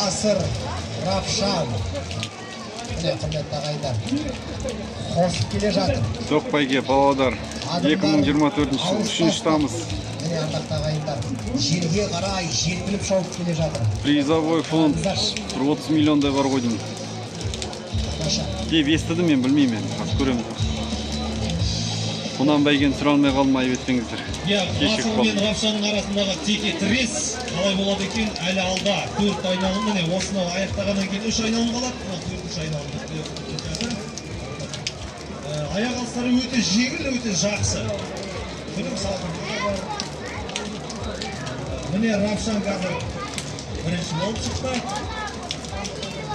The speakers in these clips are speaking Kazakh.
Ғасыр, Равшан. Міне, құрметті ағайындар. Қосып келе жатыр. Тоқбайге Павлодар 2024 жыл 3 тамыз. Міне, ардақты ағайындар. Жерге қарай желпіліп шауып келе жатыр. Призовой фонд 30 миллиондай бар ғой деймін. Деп естідім, мен білмеймін, қазір көремін. Бұнан бәйген сүре алмай қалмай өтпеңіздер. Ғасыр мен Равшанның арасындағы теке тірес қалай болады екен, әлі алда 4 айналым. Міне осыны аяқтағаннан кейін 3 айналым қалады. Ол 4-3 айналым. Аяқ алыстары өте жеңіл, өте жақсы. Міне Равшан қазір бірінші болып шықты.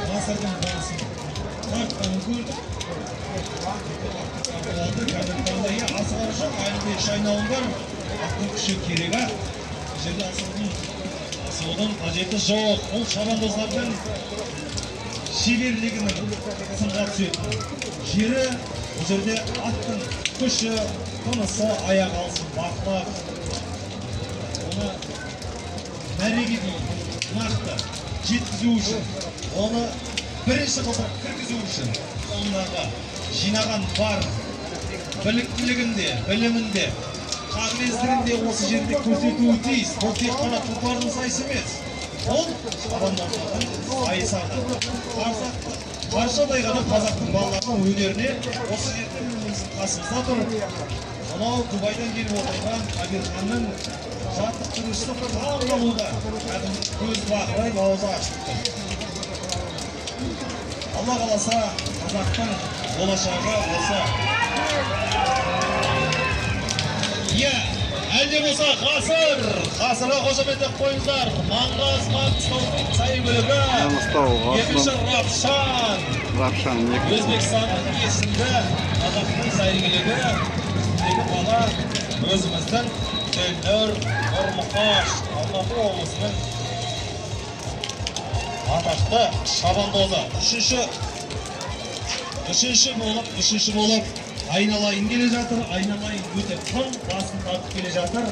Ғасырдың басын тартқанын көрдік. Асығар жоқ, әлінде 3 айналым бар. Аттың күші керек. Жерде асығудың қажеті жоқ. Ол шабандоздардың шеберлігінің сынға түседі. Жері бұл жерде аттың күші, тынысы, аяқ алсын, бақылап. Оны мәреге дейін нақты жеткізу үшін, оны бірінші қылып кіргізу үшін, ондағы жинаған бар біліктілігінде, білімінде, қағілездігінде осы жерде көрсетуі тиіс. Бұл тек қана тұлпардың сайысы емес. Ол шабандоздардың сайысы. Қаршадай ғана қазақтың балаларының өнеріне осы жерде қасымызда тұр. Сонау Дубайдан келіп отырған Абирханның жаттықтырушысы таң қалуда. Көз бақырай, ауызы ашып тұр. Алла қаласа қазақтың болашағы осы. Әлде болса ғасыр, ғасырға қошеметтеп қойыңыздар. Маңғаз Маңғыстау сәйгүлігі, екінші Равшан, Өзбекстанның есімді қазақтың сәйгүлігі, екі бала өзіміздің Төлнөр Нұрмұқаш Алматы облысының атақты шабандозы. Үшінші болып айналайын келе жатыр. Айналайын өте тың басын тартып келе жатыр.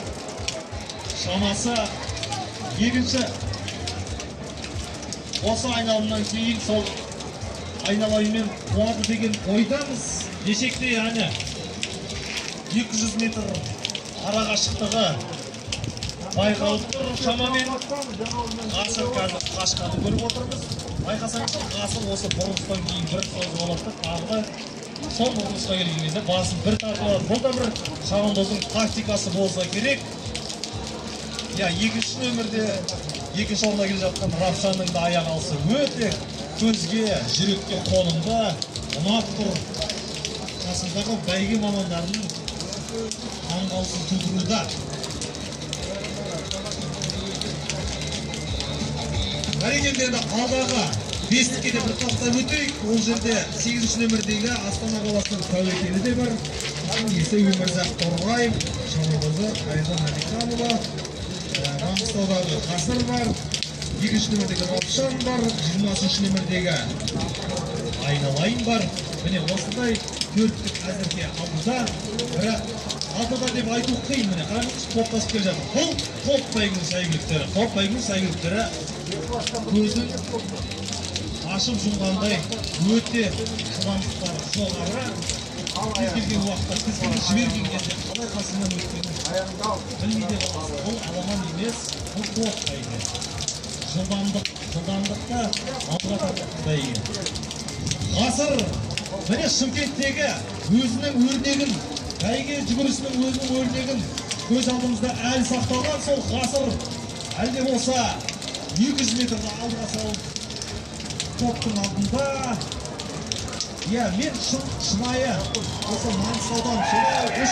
Шамасы екінші. Осы айналымнан кейін сол айналайынмен қуады деген ойдамыз. Десекте яғни 200 метр арақашықтығы байқалып тұр. Шамамен ғасыр қазір қашқанды көріп отырмыз. Байқасаңыз, ғасыр осы бұрылыстан кейін бір қозғалықты тағы сол бұрылысқа келген кезде басын бір тартып алады. Бұл да бір шабандоздың тактикасы болса керек. Екінші нөмірде екінші орында келе жатқан Равшанның да аяқ алысы өте көзге, жүрекке қонымды, ұнап тұр. Қасындағы бәйге мамандарының таңғалысын тудыруда. Бәрекелді енді алдағы бестікке де бір тоқтап өтейік. Ол жерде 8-ші нөмірдегі Астана қаласының тәуекелі де бар. Есі Өмірзақ Торғаев, шабандозы Айдан Аликанова. Маңғыстаудағы ғасыр бар. 2-ші нөмірдегі Равшан бар. 20-ші нөмірдегі айналайын бар. Міне осындай төрттік әзірге алдыда. Бірақ алдыда деп айту қиын. Міне қараңыз, топтасып келе жатыр. Бұл топ бәйгінің сәйгүліктері. Топ бәйгінің сәйгүліктері көзін ашып жұмғандай өте шыдамдықтары жоғары. Кез келген уақытта, кез келген жіберген кезде қалай қасынан өткенін білмейді қаласы. Бұл аламан емес, бұл топ бәйге. Жылдамдықта алдыға тартып бәйге. Ғасыр, міне Шымкенттегі өзінің өрнегін, бәйге жүгірісінің өзінің өрнегін көз алдымызда әлі сақталған сол ғасыр. Әлде болса 200 метрді алдыға салып топтың алдында. Мен шынайы осы Маңғыстаудан 3,5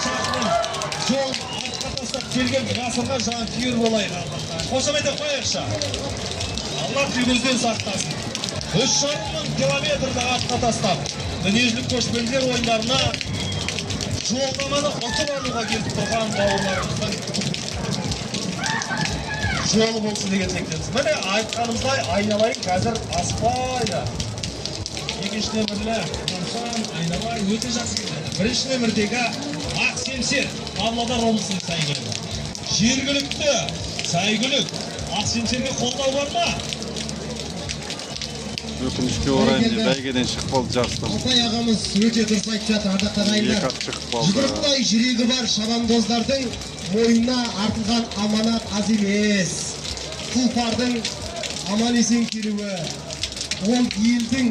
шақырым жол артқа тастап келген ғасырға жанкүйер болайық. Қошеметтеп қояйықшы. Алла көзден сақтасын. 3,5 километрді артқа тастап дүниежүзілік көшпенділер ойындарына жолдаманы ұтып алуға келіп тұрған бауырларымыздың жолы болсын деген тілектеміз. Міне айтқанымыздай айналайын қазір аспайды. Екінші нөмірлі Равшан айналайын өте жақсы келеді. Бірінші нөмірдегі Ақсемсер Павлодар облысының сәйгүлігі. Жергілікті сәйгүлік. Ақсемсерге қолдау бар ма? Өкінішке орай міне бәйгеден шығып қалды жарыстан. Алтай ағамыз өте дұрыс айтып жатыр, ардақты ағайындар. Екі ат шығып қалды. Жұдырықтай жүрегі бар шабандоздардың мойнына артылған аманат аз емес. Тұлпардың аман есен келуі, ол елдің,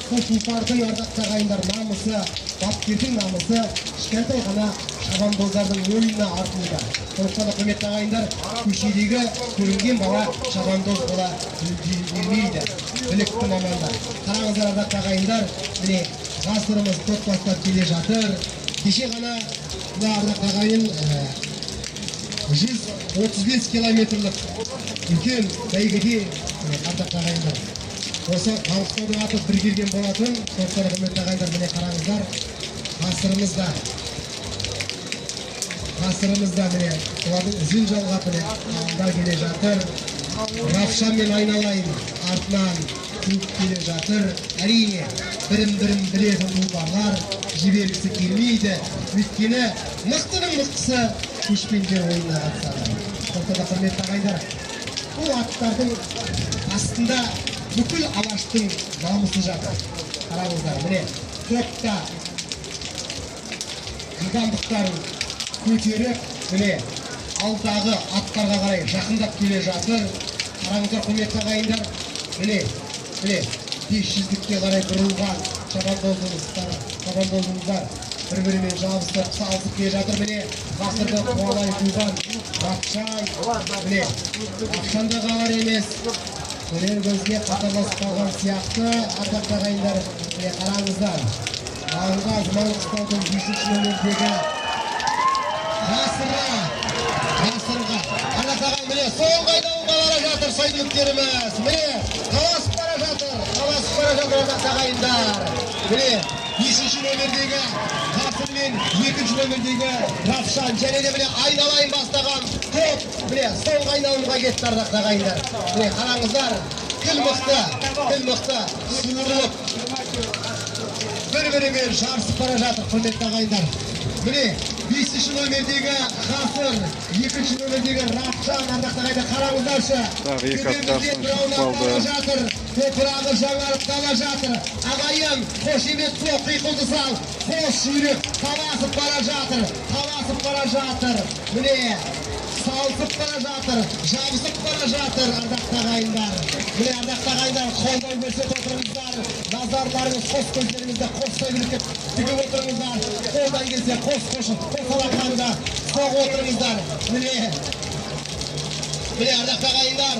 сол тұлпардың ардақты ағайындар намысы, бапкердің намысы, кішкентай ғана шабандоздардың мойнына артылуда. Сондықтан құрметті ағайындар, көшедегі көрінген бала шабандоз бола бермейді. Білікті мамандар. Қараңыздар ардақты ағайындар, міне ғасырымыз тот бастап келе жатыр. Кеше ғана ардақты ағайын 135 километрлік үлкен бәйгеде ардақты ағайындар. Осы Маңғыстаудың аты бір келген болатын. Сондықтан құрметті ағайындар, міне қараңыздар, ғасырымызда міне олардың ізін жалғап міне алда келе жатыр. Равшанмен айналайын артынан қуып келе жатыр. Әрине бірін білетін тұлпарлар жібергісі келмейді. Өйткені мықтының мықтысы көшпенділер ойынына қатысады. Сондықтан құрметті ағайындар, бұл аттардың астында бүкіл Алаштың намысы жатыр. Қараңыздар, міне топта жылдамдықтарын көтеріп, міне алдағы аттарға қарай жақындап келе жатыр. Қараңыздар құрметті ағайындар, міне 500-лікке қарай бұрылған шабандозымыздар бір-бірімен жабыстырып салысып келе жатыр. Міне ғасырда қуалай туған Равшан, міне Равшан да қалар емес, көрер көзге қатарласып қалған сияқты. Ардақты ағайындар, міне қараңыздар, Маңғыстаудың 5-ші нөмірдегі ғасырға ардақты ағайын, міне соңғы айдауға бара жатыр сайдыліктеріміз. Міне таласып бара жатыр ардақты ағайындар. Міне 5-ші нөмірдегі ғасыр мен 2-ші нөмірдегі Равшан, және де міне айналайын бастаған топ, міне соңғы айналымға кетті ардақты ағайындар. Міне қараңыздар, кіл мықты суырылып бір-бірімен жарысып бара жатыр құрметті ағайындар. Міне 5-ші нөмірдегі ғасыр, 2-ші нөмірдегі Равшан, ардақты ағайындар, қараңыздаршы. Екі аттар шығып қалды. Топырағы жаңарып қала жатыр. Ағайын, қошемет соқ қиқылды сал, қос жүрек таласып бара жатыр. Міне салысып бара жатыр, жабысып бара жатыр ардақты ағайындар. Міне ардақты ағайындар, қолдай көрсетіп отырыңыздар. Назарларыңыз қос көздеріңізді қостай біліп тігіп отырыңыздар. Қолдай келсе қос алақанда соғып отырыңыздар. Міне ардақты ағайындар,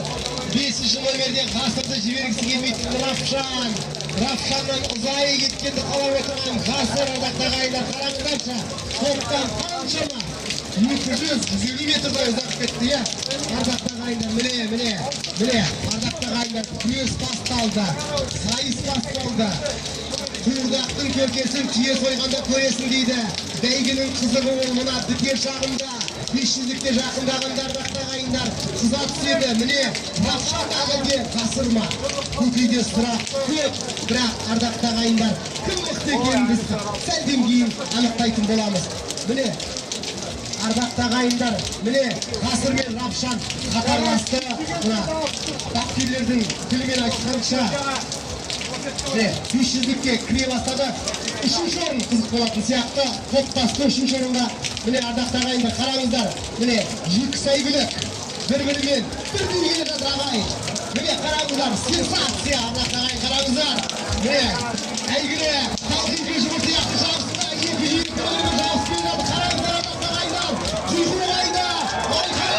5-ші нөмірде ғасырды жібергісі келмейтін Равшаннан ұзайы кеткенді қалап отырған ғасыр. Ардақты ағайындар, қараңыздаршы, топтан қаншама 200-150 метрдай ұзақ кетті, иә? Ардақты ағайындар, міне ардақты ағайындар, күрес басталды, сайыс басталды. Қуырдақтың көркесін түйе сойғанда көресің дейді. Бәйгенің қызығы ол мына бітер шағында. 500-лікке жақындағандар ардақты ағайындар қыза түседі. Міне Равшан ағайындар ғасырма, көкейде сұрақ көп, бірақ ардақты ағайындар кім мықты екенін біз сәлден кейін анықтайтын боламыз. Міне ардақты ағайындар, міне ғасыр мен Равшан қатарласты. Мына бапкерлердің тілімен айтқанша 500-лікке кіре бастады. 3-ші орын қызық болатын сияқты, топтасты 3-ші орынға. Міне ардақты ағайындар, қараңыздар, міне екі сәйгілік бір-бірімен бірден келе жатыр ағайын. Міне қараңыздар, сенсация ардақты ағайын, қараңыздар. Міне әйгілі талқын жұмыр сияқты жабысында екі жүйік бір-бірімен жабысып келе жатыр. Қараңыздар ардақты ағайындар, құйқылы қайда, айқай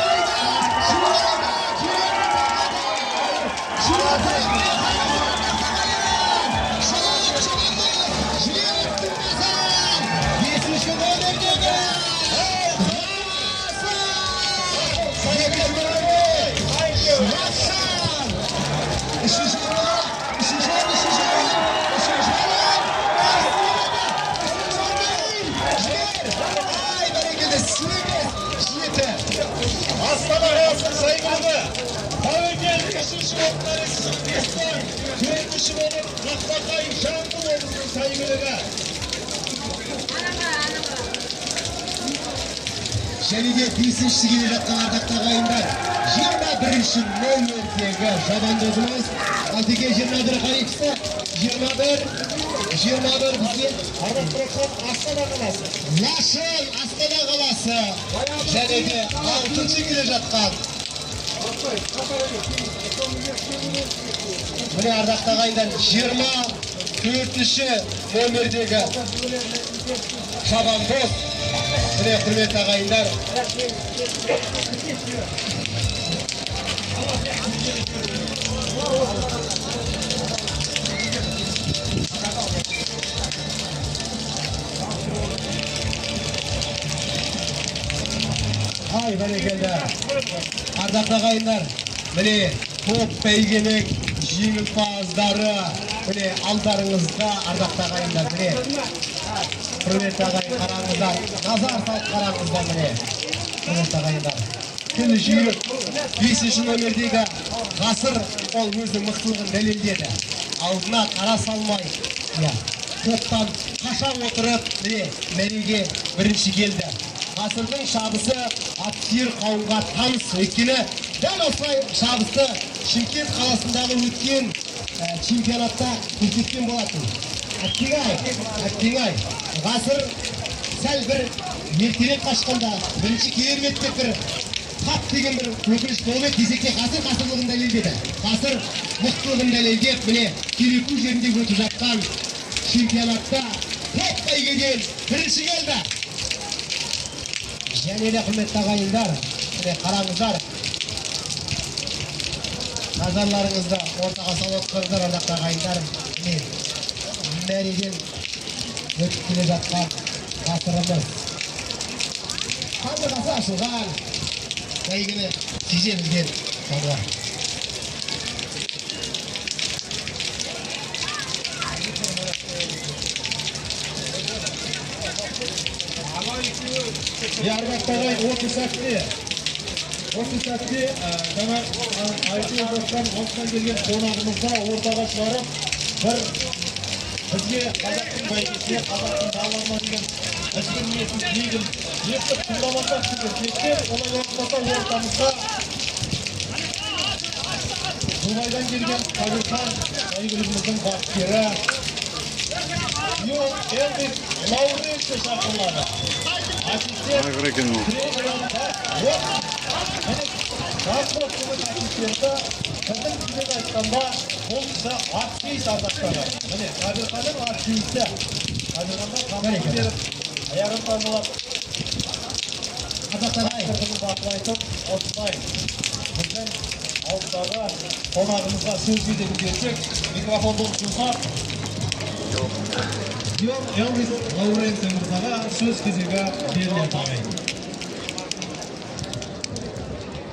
Астана қаласының сайғылығы Тәуекел 3-ші орындар Естан, 4-ші орын Ақбақай Жамбыл облысының сайғылығы. және де 5-ші келе жатқан ардақты ағайындар 21-ші номердегі шабандозымыз Алтеке 21 қайықсы 21 бізге Астана қаласы. Лашын Астана қаласы және де 6-ші келе жатқан міне ардақты ағайындар 24-ші номердегі шабандоз міне құрметті ағайындар ай бәрекелді ардақты ағайындар міне топ бәйгенің жеңімпаздары міне алдарыңызда ардақты ағайындар міне құрметті ағайын қараңыздар назар салып қараңыздар міне құрметті ағайындар күн жүйрік 5-ші номердегі ғасыр ол өзінің мықтылығын дәлелдеді алдына қара салмай топтан қаша отырып міне мәреге бірінші келді ғасырдың шабысы атсүйер қауымға таныс өйткені дәл осылай шабысты Шымкент қаласындағы өткен чемпионатта көрсеткен болатын әттең-ай ғасыр сәл бір ертерек қашқанда бірінші келер ме деп бір тап деген бір өкініш болып еді десек те ғасырлығын дәлелдеді ғасыр мықтылығын дәлелдеп міне Кереку жерінде өтіп жатқан чемпионатта топ бәйгеден бірінші келді және де құрметті ағайындар міне қараңыздар назарларыңызды ортаға салып отырыңыздар ардақты ағайындар міне мәреден өтіп келе жатқан ғасырымыз қандырғасы ашылған бәйгені тежемізген шаруа Ардақты ағайын осы сәтте жаңа айтып жатқан осыдан келген қонағымызға ортаға шығарып бір бізге қазақтың бәйгесіне қазақтың далаларына деген ізгі ниетін тілегін ертіп тыңдамасақ сізге кетсе олай болмаса ортамызға Дубайдан келген Қабирхан бәйгелігіміздің бапкері Элвис Лауренсті шақырылады. Айғыр екен ол. Біздің тілмен айтқанда бұл кісі ат-кейс ардақтары. Міне, Қабирханның ат-кейсі. Қабирханға қамын беріп, аяғын тазалап, қазақтардың бақылайтын осындай біздің ауыздағы қонағымызға сөз кезегі берсек, микрофонды ұсынсақ, Элвис Лауренсті мырзаға сөз кезегі беріледі ағайын.